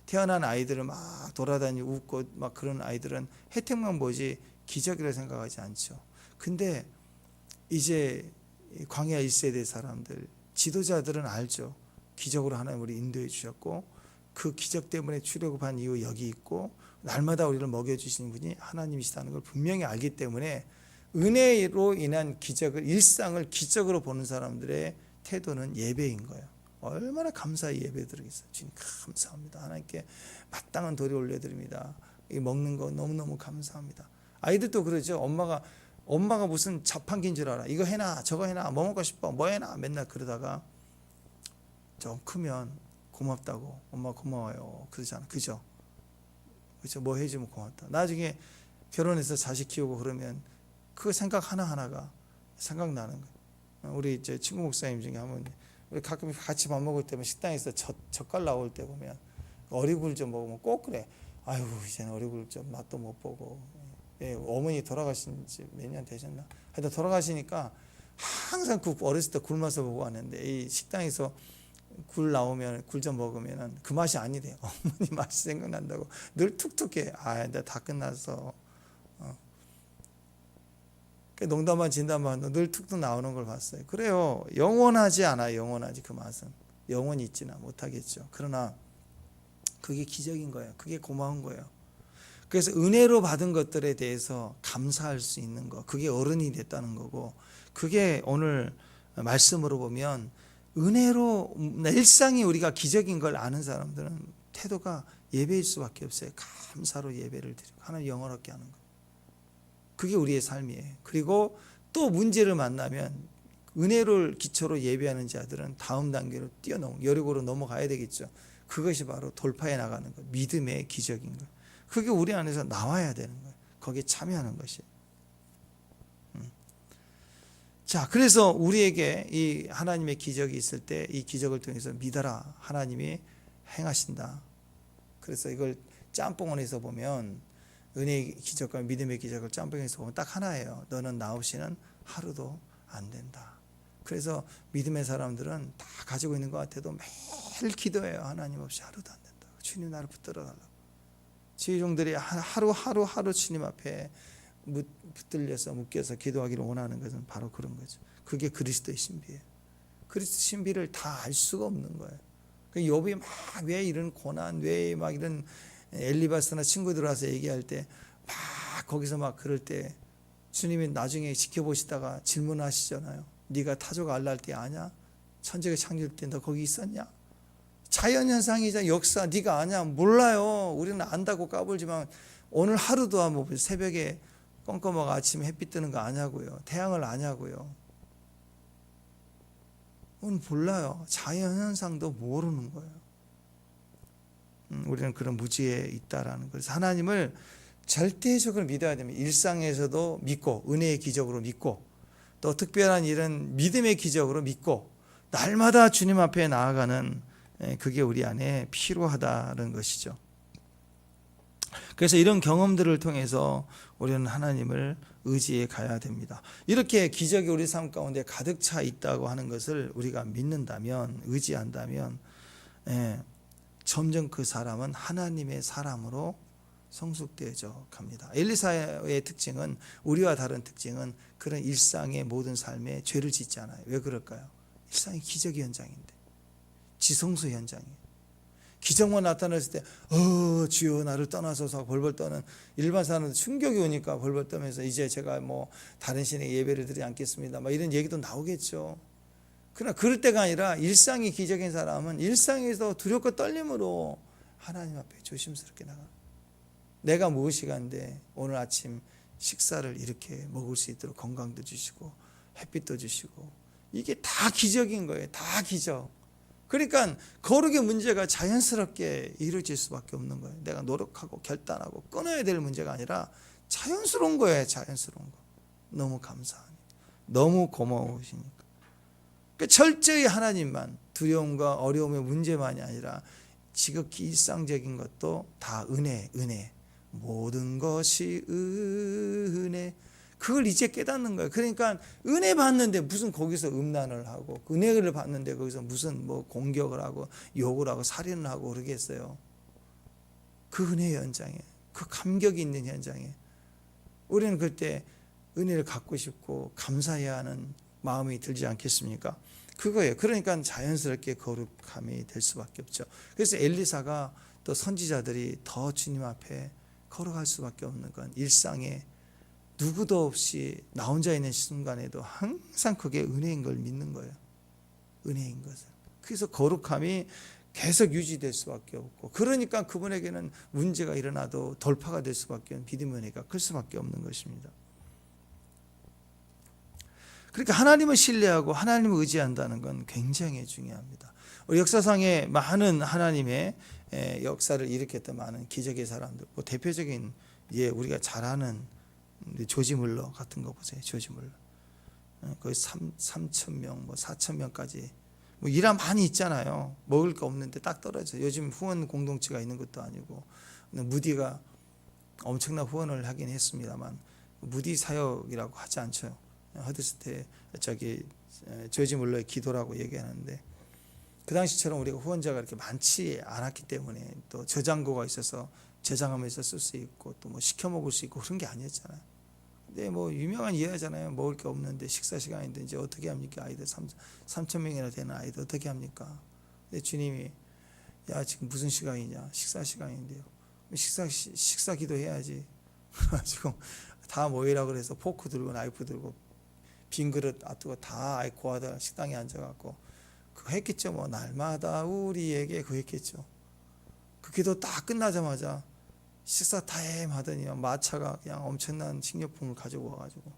태어난 아이들을 막 돌아다니고 웃고 막 그런 아이들은 혜택만 보지 기적이라고 생각하지 않죠. 근데 이제 광야 1세대 사람들, 지도자들은 알죠. 기적으로 하나님 우리 인도해 주셨고, 그 기적 때문에 출애굽한 이후 여기 있고 날마다 우리를 먹여주시는 분이 하나님이시다는 걸 분명히 알기 때문에 은혜로 인한 기적을, 일상을 기적으로 보는 사람들의 태도는 예배인 거예요. 얼마나 감사히 예배드리겠어요. 주님 감사합니다. 하나님께 마땅한 도리 올려드립니다. 이 먹는 거 너무너무 감사합니다. 아이들도 그러죠. 엄마가 무슨 자판기인 줄 알아. 이거 해놔, 저거 해놔, 뭐 먹고 싶어, 뭐 해놔. 맨날 그러다가 좀 크면 고맙다고, 엄마 고마워요, 그러잖아. 그죠? 뭐 해주면 고맙다. 나중에 결혼해서 자식 키우고 그러면 그 생각 하나하나가 생각나는 거예요. 우리 이제 친구 목사님 중에 한 분, 우리 가끔 같이 밥 먹을 때면 식당에서 젓갈 나올 때 보면 어리굴 좀 먹으면 꼭 그래. 아유, 이제는 어리굴 좀 맛도 못 보고. 예, 어머니 돌아가신 지 몇 년 되셨나? 하여튼 돌아가시니까 항상 어렸을 때 굴 맛을 보고 왔는데, 이 식당에서 굴 나오면 굴 좀 먹으면 그 맛이 아니래요. 어머니 맛이 생각난다고 늘 툭툭해. 아, 근데 다 끝났어. 농담만 진담만 늘 툭툭 나오는 걸 봤어요. 그래요. 영원하지 않아요. 영원하지. 그 맛은 영원히 있지는 못하겠죠. 그러나 그게 기적인 거예요. 그게 고마운 거예요. 그래서 은혜로 받은 것들에 대해서 감사할 수 있는 거, 그게 어른이 됐다는 거고, 그게 오늘 말씀으로 보면 은혜로 일상이 우리가 기적인 걸 아는 사람들은 태도가 예배일 수밖에 없어요. 감사로 예배를 드리고 하나님 영원하게 하는 거. 그게 우리의 삶이에요. 그리고 또 문제를 만나면 은혜를 기초로 예배하는 자들은 다음 단계로 여리고로 넘어가야 되겠죠. 그것이 바로 돌파해 나가는 것, 믿음의 기적인 것. 그게 우리 안에서 나와야 되는 거예요. 거기에 참여하는 것이에요. 자, 그래서 우리에게 이 하나님의 기적이 있을 때 이 기적을 통해서 믿어라. 하나님이 행하신다. 그래서 이걸 짬뽕원에서 보면 은혜의 기적과 믿음의 기적을 짬뽕에서 보면 딱 하나예요. 너는 나 없이는 하루도 안 된다. 그래서 믿음의 사람들은 다 가지고 있는 것 같아도 매일 기도해요. 하나님 없이 하루도 안 된다. 주님 나를 붙들어 달라고. 지휘종들이 하루 주님 앞에 붙들려서 묶여서 기도하기를 원하는 것은 바로 그런 거죠. 그게 그리스도의 신비예요. 그리스도 신비를 다 알 수가 없는 거예요. 욥이 막 왜 이런 고난, 왜 막 이런 엘리바스나 친구들 와서 얘기할 때 막 거기서 막 그럴 때 주님이 나중에 지켜보시다가 질문하시잖아요. 네가 타조가 알랄 때 아냐? 천지가 창조될 때 너 거기 있었냐? 자연현상이자 역사 네가 아냐? 몰라요. 우리는 안다고 까불지만 오늘 하루도 뭐 새벽에 껌껌하고 아침에 햇빛 뜨는 거 아냐고요. 태양을 아냐고요. 오늘 몰라요. 자연현상도 모르는 거예요. 우리는 그런 무지에 있다라는 거예요. 그래서 하나님을 절대적으로 믿어야 됩니다. 일상에서도 믿고 은혜의 기적으로 믿고 또 특별한 이런 믿음의 기적으로 믿고 날마다 주님 앞에 나아가는 그게 우리 안에 필요하다는 것이죠. 그래서 이런 경험들을 통해서 우리는 하나님을 의지해 가야 됩니다. 이렇게 기적이 우리 삶 가운데 가득 차 있다고 하는 것을 우리가 믿는다면, 의지한다면 점점 그 사람은 하나님의 사람으로 성숙되어져 갑니다. 엘리사의 특징은, 우리와 다른 특징은 그런 일상의 모든 삶에 죄를 짓지 않아요. 왜 그럴까요? 일상이 기적의 현장인데, 지성소 현장이에요. 기적만 나타났을 때 주여 나를 떠나소서 벌벌 떠는 일반 사람들 충격이 오니까 벌벌 떠면서 이제 제가 뭐 다른 신에게 예배를 드리지 않겠습니다 막 이런 얘기도 나오겠죠. 그러나 그럴 때가 아니라 일상이 기적인 사람은 일상에서 두렵고 떨림으로 하나님 앞에 조심스럽게 나가. 내가 무엇이 간데 오늘 아침 식사를 이렇게 먹을 수 있도록 건강도 주시고 햇빛도 주시고, 이게 다 기적인 거예요. 다 기적. 그러니까 거룩의 문제가 자연스럽게 이루어질 수밖에 없는 거예요. 내가 노력하고 결단하고 끊어야 될 문제가 아니라 자연스러운 거예요. 자연스러운 거. 너무 감사하니까. 너무 고마우시니까. 그러니까 철저히 하나님만, 두려움과 어려움의 문제만이 아니라 지극히 일상적인 것도 다 은혜. 모든 것이 은혜. 그걸 이제 깨닫는 거예요. 그러니까 은혜 받는데 무슨 거기서 음란을 하고, 은혜를 받는데 거기서 무슨 뭐 공격을 하고 욕을 하고 살인을 하고 그러겠어요. 그 은혜의 현장에, 그 감격이 있는 현장에 우리는 그때 은혜를 갖고 싶고 감사해야 하는 마음이 들지 않겠습니까? 그거예요. 그러니까 자연스럽게 거룩함이 될 수밖에 없죠. 그래서 엘리사가 또 선지자들이 더 주님 앞에 걸어갈 수밖에 없는 건 일상에 누구도 없이 나 혼자 있는 순간에도 항상 그게 은혜인 걸 믿는 거예요. 은혜인 것을. 그래서 거룩함이 계속 유지될 수밖에 없고, 그러니까 그분에게는 문제가 일어나도 돌파가 될 수밖에 없는, 믿음의 은혜가 클 수밖에 없는 것입니다. 그러니까 하나님을 신뢰하고 하나님을 의지한다는 건 굉장히 중요합니다. 우리 역사상에 많은 하나님의 역사를 일으켰던 많은 기적의 사람들, 뭐 대표적인 우리가 잘 아는 조지 물러 같은 거 보세요. 조지 물러 거의 3,000명, 뭐 4,000명까지 뭐 일화 많이 있잖아요. 먹을 거 없는데 딱 떨어져. 요즘 후원 공동체가 있는 것도 아니고, 무디가 엄청난 후원을 하긴 했습니다만 무디 사역이라고 하지 않죠. 허드스테 조지 물러의 기도라고 얘기하는데, 그 당시처럼 우리가 후원자가 이렇게 많지 않았기 때문에 또 저장고가 있어서 저장하면서 쓸 수 있고 또 뭐 시켜 먹을 수 있고 그런 게 아니었잖아요. 근데 뭐 유명한 이해하잖아요. 먹을 게 없는데 식사 시간인데 이제 어떻게 합니까? 아이들 3,000명이나 되는 아이들 어떻게 합니까? 근데 주님이 야 지금 무슨 시간이냐? 식사 시간인데요. 식사 기도해야지. 그래가지고 다 모이라 그래서 포크 들고 나이프 들고 빈 그릇 놔두고 다 아이고 하다가 식당에 앉아갖고 그거 했겠죠. 뭐 날마다 우리에게 그거 했겠죠. 그 기도 딱 끝나자마자 식사 타임 하더니 마차가 그냥 엄청난 식료품을 가지고 와가지고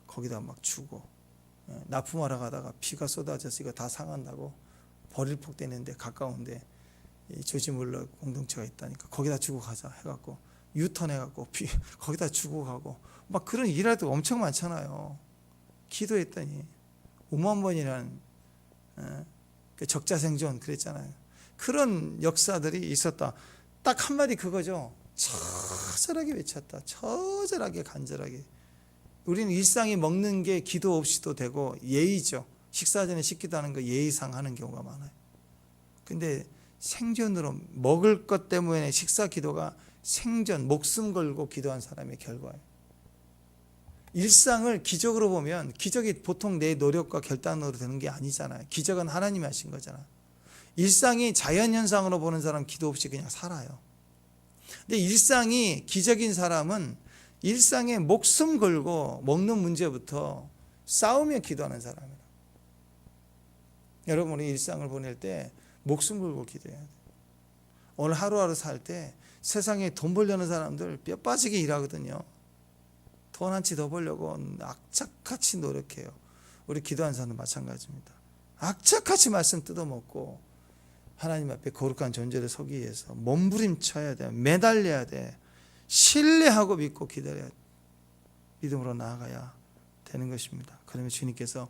거기다 막 주고, 납품하러 가다가 비가 쏟아져서 이거 다 상한다고 버릴 폭되는데 가까운데 이 조지 물러 공동체가 있다니까 거기다 주고 가자 해갖고 유턴해갖고 거기다 주고 가고 막 그런 일화도 엄청 많잖아요. 기도했더니 5만 번이라는 그 적자생존 그랬잖아요. 그런 역사들이 있었다. 딱 한마디 그거죠. 처절하게 외쳤다. 처절하게 간절하게. 우리는 일상이 먹는 게 기도 없이도 되고 예의죠. 식사 전에 씻기도 하는 거 예의상 하는 경우가 많아요. 근데 생존으로 먹을 것 때문에 식사 기도가 생존, 목숨 걸고 기도한 사람의 결과예요. 일상을 기적으로 보면 기적이 보통 내 노력과 결단으로 되는 게 아니잖아요. 기적은 하나님이 하신 거잖아요. 일상이 자연현상으로 보는 사람 기도 없이 그냥 살아요. 근데 일상이 기적인 사람은 일상에 목숨 걸고 먹는 문제부터 싸우며 기도하는 사람이에요. 여러분, 우리 일상을 보낼 때 목숨 걸고 기도해야 돼요. 오늘 하루하루 살 때 세상에 돈 벌려는 사람들 뼈 빠지게 일하거든요. 돈 한 치 더 벌려고 악착같이 노력해요. 우리 기도하는 사람은 마찬가지입니다. 악착같이 말씀 뜯어먹고 하나님 앞에 거룩한 존재를 서기 위해서 몸부림쳐야 돼. 매달려야 돼. 신뢰하고 믿고 기다려야 돼. 믿음으로 나아가야 되는 것입니다. 그러면 주님께서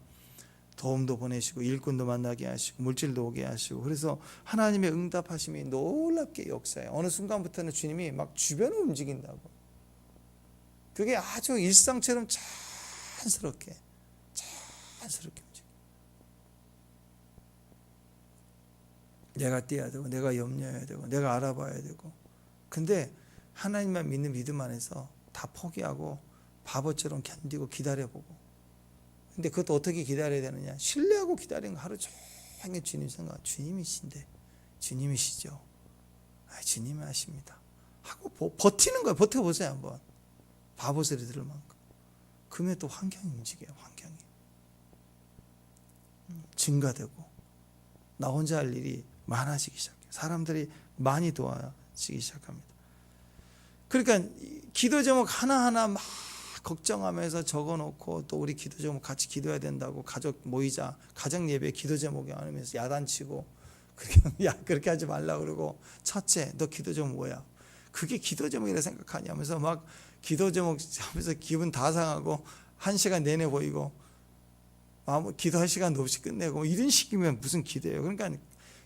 도움도 보내시고 일꾼도 만나게 하시고 물질도 오게 하시고, 그래서 하나님의 응답하심이 놀랍게 역사해요. 어느 순간부터는 주님이 막 주변을 움직인다고. 그게 아주 일상처럼 자연스럽게 움직여요. 내가 떼야 되고 내가 염려해야 되고 내가 알아봐야 되고, 근데 하나님만 믿는 믿음 안에서 다 포기하고 바보처럼 견디고 기다려보고. 근데 그것도 어떻게 기다려야 되느냐? 신뢰하고 기다리는 거 하루 종일 주님 생각, 주님이신데, 주님이시죠. 주님이 하십니다 하고 버티는 거예요. 버텨보세요 한번. 바보 소리 들을 만큼. 그러면 또 환경이 움직여요. 환경이 증가되고 나 혼자 할 일이 많아지기 시작해요. 사람들이 많이 도와지기 시작합니다. 그러니까 기도 제목 하나하나 막 걱정하면서 적어놓고, 또 우리 기도 제목 같이 기도해야 된다고 가족 모이자, 가정 예배 기도 제목이 하면서 야단치고 그렇게 하지 말라 그러고, 첫째 너 기도 제목 뭐야? 그게 기도 제목이라 생각하냐 하면서 막 기도 제목 하면서 기분 다 상하고 1시간 내내 보이고 기도할 시간도 없이 끝내고, 이런 식이면 무슨 기도예요? 그러니까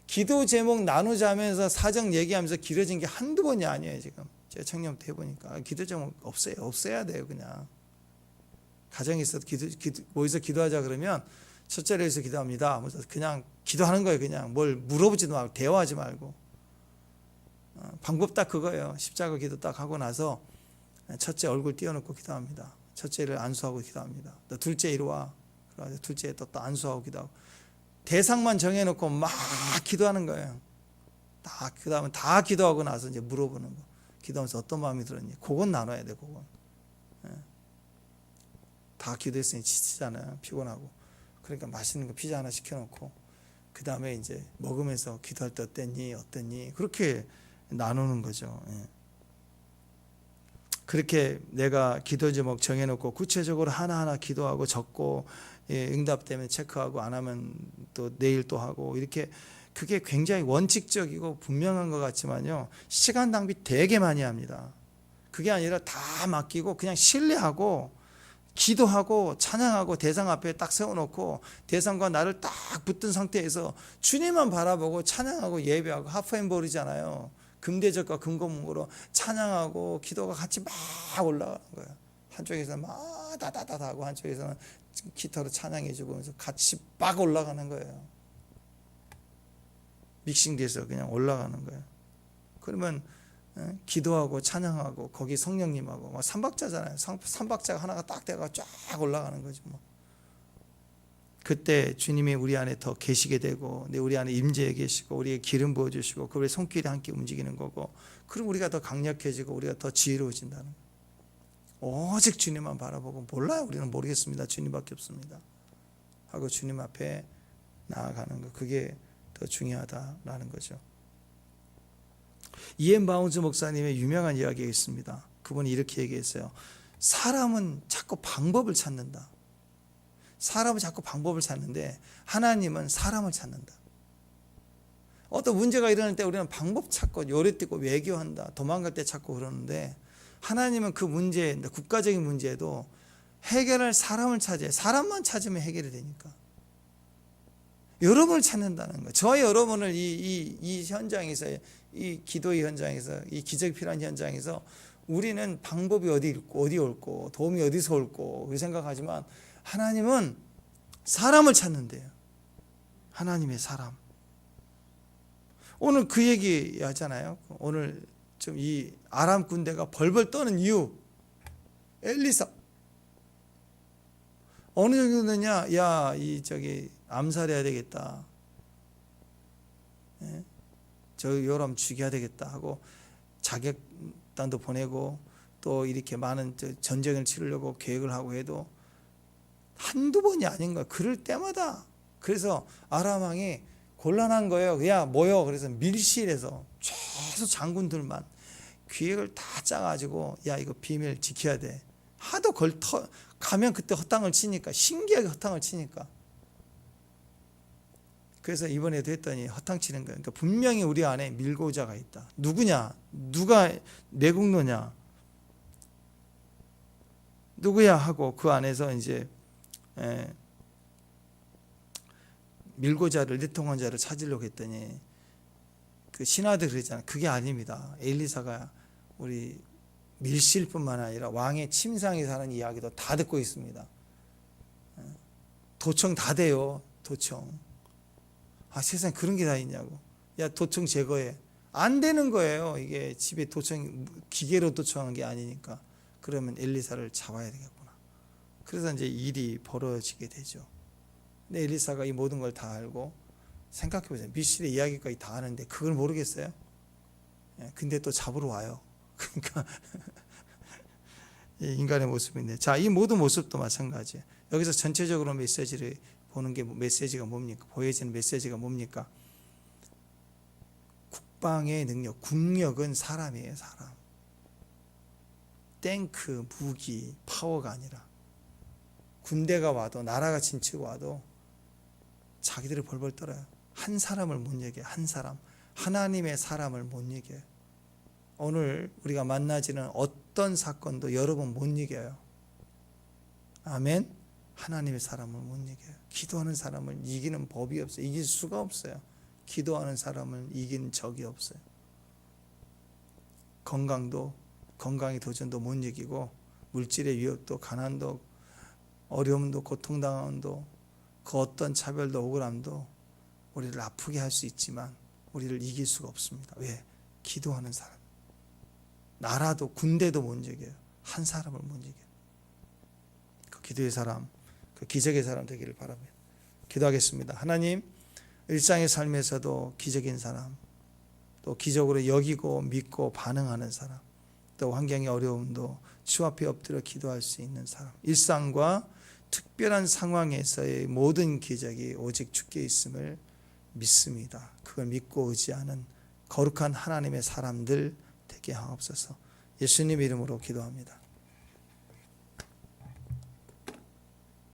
기도 제목 나누자면서 사정 얘기하면서 길어진 게 한두 번이 아니에요. 지금 제가 청년부터 해보니까 기도 제목 없애야 돼요. 그냥 가정에 있어도 모여서 기도하자 그러면 첫 자리에서 기도합니다. 그냥 기도하는 거예요. 그냥 뭘 물어보지도 말고 대화하지 말고. 방법 딱 그거예요. 십자가 기도 딱 하고 나서 첫째 얼굴 띄워놓고 기도합니다. 첫째를 안수하고 기도합니다. 또 둘째 이리 와. 그래서 둘째 또 안수하고 기도하고. 대상만 정해놓고 막 기도하는 거예요. 그 다음에 다 기도하고 나서 이제 물어보는 거. 기도하면서 어떤 마음이 들었니? 그건 나눠야 돼. 그건. 다 기도했으니 지치잖아요. 피곤하고. 그러니까 맛있는 거 피자 하나 시켜놓고, 그 다음에 이제 먹으면서 기도할 때 어땠니? 그렇게 나누는 거죠. 그렇게 내가 기도 제목 정해놓고 구체적으로 하나하나 기도하고 적고, 응답되면 체크하고 안 하면 또 내일 또 하고, 이렇게 그게 굉장히 원칙적이고 분명한 것 같지만요, 시간 낭비 되게 많이 합니다. 그게 아니라 다 맡기고 그냥 신뢰하고 기도하고 찬양하고 대상 앞에 딱 세워놓고 대상과 나를 딱 붙은 상태에서 주님만 바라보고 찬양하고 예배하고 하프앤볼이잖아요. 금대접과 금고문고로 찬양하고 기도가 같이 막 올라가는 거예요. 한쪽에서 막 다다다다 하고 한쪽에서는 기타로 찬양해주고 같이 막 올라가는 거예요. 믹싱돼서 그냥 올라가는 거예요. 그러면 기도하고 찬양하고 거기 성령님하고 막 삼박자잖아요. 삼박자가 하나가 딱 돼가 쫙 올라가는 거죠. 뭐. 그때 주님이 우리 안에 더 계시게 되고, 우리 안에 임재해 계시고, 우리의 기름 부어주시고, 그의 손길이 함께 움직이는 거고, 그럼 우리가 더 강력해지고 우리가 더 지혜로워진다는 거예요. 오직 주님만 바라보고, 몰라요, 우리는 모르겠습니다, 주님밖에 없습니다 하고 주님 앞에 나아가는 거, 그게 더 중요하다라는 거죠. 이엔 바운즈 목사님의 유명한 이야기가 있습니다. 그분이 이렇게 얘기했어요. 사람은 자꾸 방법을 찾는다. 사람은 자꾸 방법을 찾는데 하나님은 사람을 찾는다. 어떤 문제가 일어날 때 우리는 방법 찾고 요리 띠고 외교한다, 도망갈 때 찾고 그러는데, 하나님은 그 문제, 국가적인 문제도 해결할 사람을 찾아요. 사람만 찾으면 해결이 되니까. 여러분을 찾는다는 거예요. 저와 여러분을 이 현장에서, 이 기도의 현장에서, 이 기적이 필요한 현장에서 우리는 방법이 어디 올고 도움이 어디서 올고 그렇게 생각하지만 하나님은 사람을 찾는데요. 하나님의 사람. 오늘 그 얘기 하잖아요. 오늘 좀 이 아람 군대가 벌벌 떠는 이유. 엘리사. 어느 정도느냐? 야, 암살해야 되겠다. 예? 저 요람 죽여야 되겠다 하고 자격단도 보내고 또 이렇게 많은 전쟁을 치르려고 계획을 하고 해도 한두 번이 아닌 거야. 그럴 때마다. 그래서 아람 왕이 곤란한 거예요. 야, 뭐요? 그래서 밀실에서 최소 장군들만 기획을 다 짜가지고 야, 이거 비밀 지켜야 돼. 하도 가면 그때 허탕을 치니까, 신기하게 허탕을 치니까. 그래서 이번에도 했더니 허탕 치는 거예요. 그러니까 분명히 우리 안에 밀고자가 있다. 누구냐? 누가 내국노냐? 누구야? 하고 그 안에서 이제 밀고자를, 내통한 자를 찾으려고 했더니 그 신하들 그러잖아요. 그게 아닙니다. 엘리사가 우리 밀실뿐만 아니라 왕의 침상에 사는 이야기도 다 듣고 있습니다. 도청 다 돼요. 도청. 아, 세상에 그런 게 다 있냐고. 야, 도청 제거해. 안 되는 거예요. 이게 집에 도청, 기계로 도청한 게 아니니까. 그러면 엘리사를 잡아야 되겠구나. 그래서 이제 일이 벌어지게 되죠. 근데 엘리사가 이 모든 걸 다 알고, 생각해 보세요. 밀실의 이야기까지 다 아는데 그걸 모르겠어요? 근데 또 잡으러 와요. 그러니까 인간의 모습인데, 자, 이 모든 모습도 마찬가지예요. 여기서 전체적으로 메시지를 보는 게, 메시지가 뭡니까? 보여지는 메시지가 뭡니까? 국방의 능력, 국력은 사람이에요. 사람. 탱크, 무기, 파워가 아니라, 군대가 와도, 나라가 진치고 와도 자기들이 벌벌 떨어요. 한 사람을 못 이겨요. 한 사람. 하나님의 사람을 못 이겨요. 오늘 우리가 만나지는 어떤 사건도 여러분 못 이겨요. 아멘. 하나님의 사람을 못 이겨요. 기도하는 사람을 이기는 법이 없어요. 이길 수가 없어요. 기도하는 사람을 이기는 적이 없어요. 건강의 도전도 못 이기고, 물질의 위협도, 가난도, 어려움도, 고통당함도, 그 어떤 차별도, 억울함도 우리를 아프게 할 수 있지만 우리를 이길 수가 없습니다. 왜? 기도하는 사람. 나라도, 군대도 못 이겨요. 한 사람을 못 이겨요. 그 기도의 사람, 그 기적의 사람 되기를 바랍니다. 기도하겠습니다. 하나님, 일상의 삶에서도 기적인 사람, 또 기적으로 여기고 믿고 반응하는 사람, 또 환경의 어려움도 주 앞에 엎드려 기도할 수 있는 사람, 일상과 특별한 상황에서의 모든 기적이 오직 주께 있음을 믿습니다. 그걸 믿고 의지하는 거룩한 하나님의 사람들 되게 하옵소서. 예수님 이름으로 기도합니다.